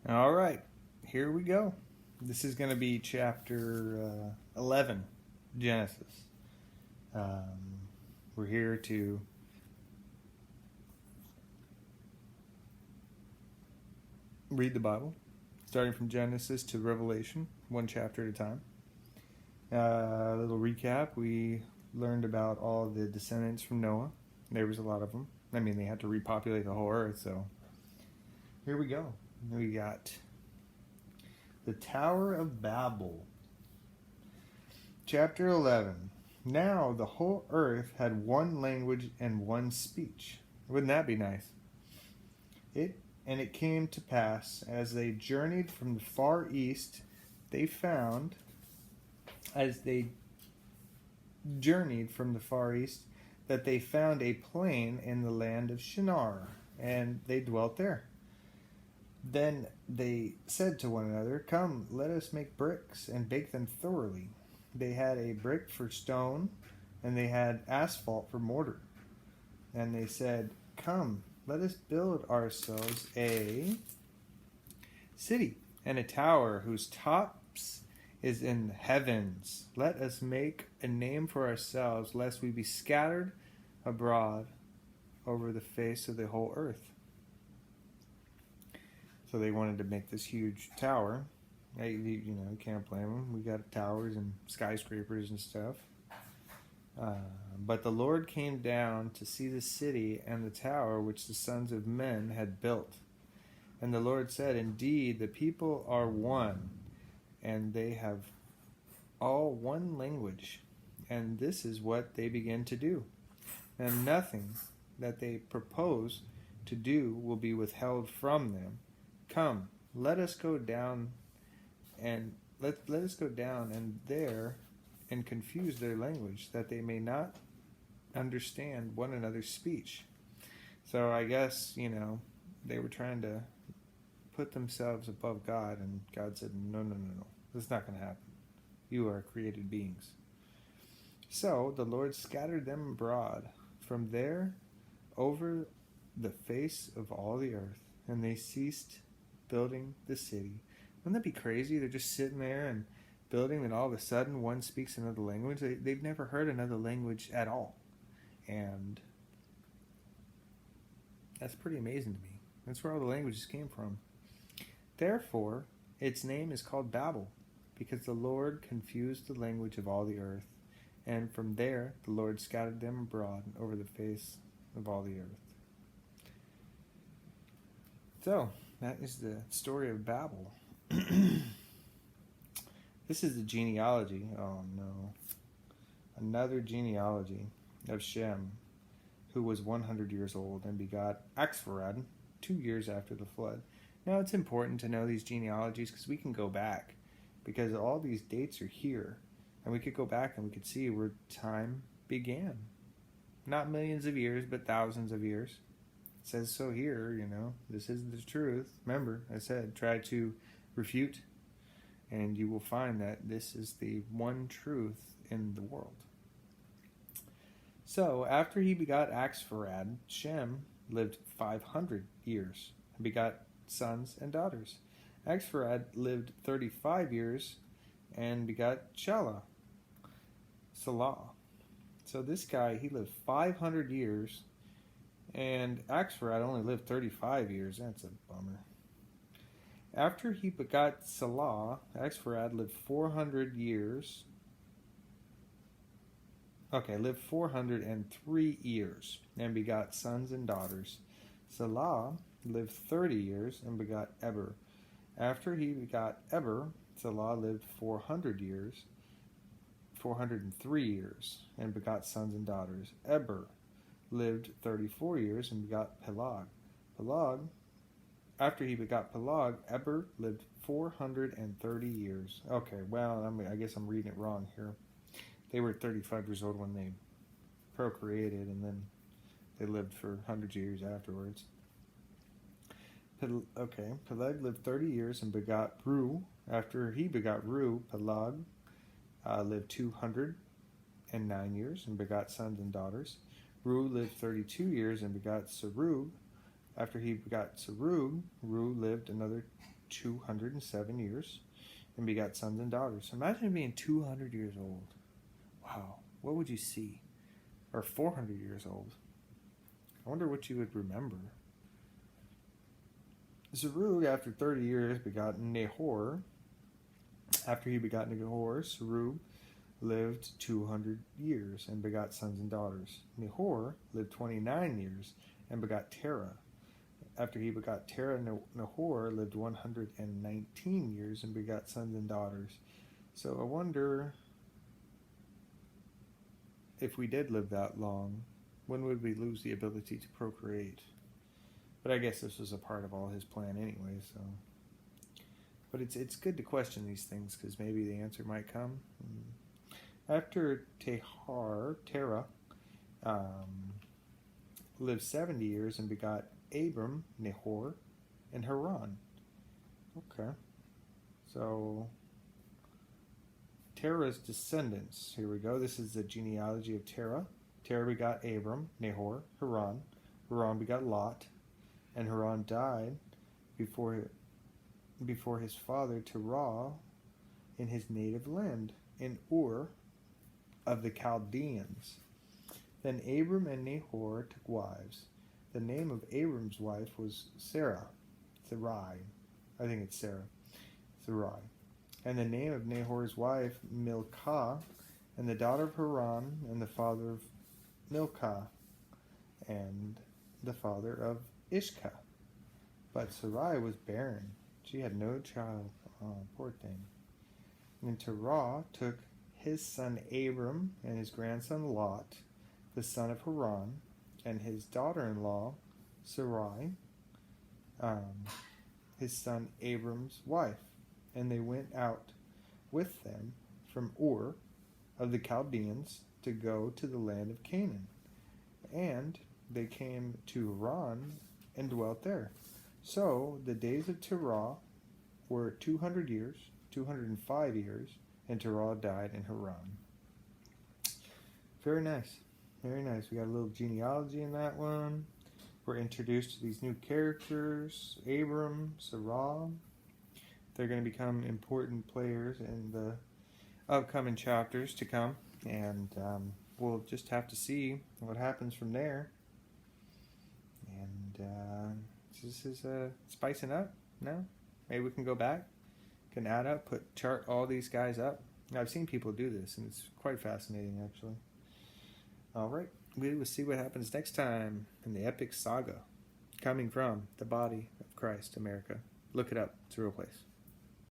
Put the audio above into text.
All right, here we go. This is going to be chapter 11, Genesis. We're here to read the Bible, starting from Genesis to Revelation, one chapter at a time. A little recap, we learned about all the descendants from Noah. There was a lot of them. I mean, they had to repopulate the whole earth, so here we go. We got the Tower of Babel. Chapter 11. Now the whole earth had one language and one speech. Wouldn't that be nice? It came to pass, as they journeyed from the far east, they found that they found a plain in the land of Shinar, and they dwelt there. Then they said to one another, "Come, let us make bricks and bake them thoroughly." They had a brick for stone, and they had asphalt for mortar. And they said, "Come, let us build ourselves a city and a tower whose tops is in the heavens. Let us make a name for ourselves, lest we be scattered abroad over the face of the whole earth." So they wanted to make this huge tower. You can't blame them. We got towers and skyscrapers and stuff. But the Lord came down to see the city and the tower which the sons of men had built. And the Lord said, "Indeed, the people are one, and they have all one language. And this is what they begin to do. And nothing that they propose to do will be withheld from them. Come, let us go down and let us go down and there and confuse their language, that they may not understand one another's speech." So I guess, they were trying to put themselves above God, and God said, No, that's not going to happen. You are created beings. So the Lord scattered them abroad from there over the face of all the earth, and they ceased building the city. Wouldn't that be crazy? They're just sitting there and building, and all of a sudden one speaks another language. They've never heard another language at all. And that's pretty amazing to me. That's where all the languages came from. Therefore, its name is called Babel, because the Lord confused the language of all the earth. And from there, the Lord scattered them abroad over the face of all the earth. So, that is the story of Babel. This is the genealogy. Oh no. Another genealogy of Shem, who was 100 years old and begot Axpharad 2 years after the flood. Now it's important to know these genealogies because we can go back, because all these dates are here, and we could go back and we could see where time began. Not millions of years, but thousands of years. It says so here, this is the truth. Remember, I said, try to refute, and you will find that this is the one truth in the world. So, after he begot Axpharad, Shem lived 500 years and begot sons and daughters. Axpharad lived 35 years and begot Salah. So this guy, he lived 500 years, and Axpharad only lived 35 years. That's a bummer. After he begot Salah, Axpharad lived 400 years. Lived 403 years and begot sons and daughters. Salah lived 30 years and begot Eber. After he begot Eber, Salah lived 403 years and begot sons and daughters. Eber lived 34 years and begot Peleg. After he begot Peleg, Eber lived 430 years. Okay, well, I guess I'm reading it wrong here. They were 35 years old when they procreated, and then they lived for hundreds of years afterwards. Peleg lived 30 years and begot Reu. After he begot Reu, Peleg lived 209 years and begot sons and daughters. Reu lived 32 years and begot Serug. After he begot Serug, Reu lived another 207 years and begot sons and daughters. Imagine being 200 years old. Wow, what would you see? Or 400 years old. I wonder what you would remember. Serug, after 30 years, begot Nahor. After he begot Nahor, Serug lived 200 years and begot sons and daughters. Nahor lived 29 years and begot Terah. After he begot Terah, Nahor lived 119 years and begot sons and daughters. So I wonder, if we did live that long, when would we lose the ability to procreate? But I guess this was a part of all his plan anyway, so. But it's good to question these things, because maybe the answer might come. After Terah lived 70 years and begot Abram, Nahor, and Haran. Okay. So, Terah's descendants. Here we go. This is the genealogy of Terah. Terah begot Abram, Nahor, Haran. Haran begot Lot. And Haran died before his father Terah in his native land, in Ur of the Chaldeans. Then Abram and Nahor took wives. The name of Abram's wife was Sarai. I think it's Sarah. Sarai. And the name of Nahor's wife, Milcah, and the daughter of Haran, and the father of Milcah, and the father of Ishka. But Sarai was barren. She had no child. Oh, poor thing. And Terah took his son Abram and his grandson Lot, the son of Haran, and his daughter-in-law Sarai, his son Abram's wife. And they went out with them from Ur of the Chaldeans to go to the land of Canaan. And they came to Haran and dwelt there. So the days of Terah were 200 years, 205 years, and Terah died in Haran. Very nice. Very nice. We got a little genealogy in that one. We're introduced to these new characters, Abram, Sarai. They're going to become important players in the upcoming chapters to come. And we'll just have to see what happens from there. And this is spicing up now. Maybe we can go back, can add up, chart all these guys up. I've seen people do this, and it's quite fascinating, actually. All right, we will see what happens next time in the epic saga coming from the body of Christ, America. Look it up. It's a real place.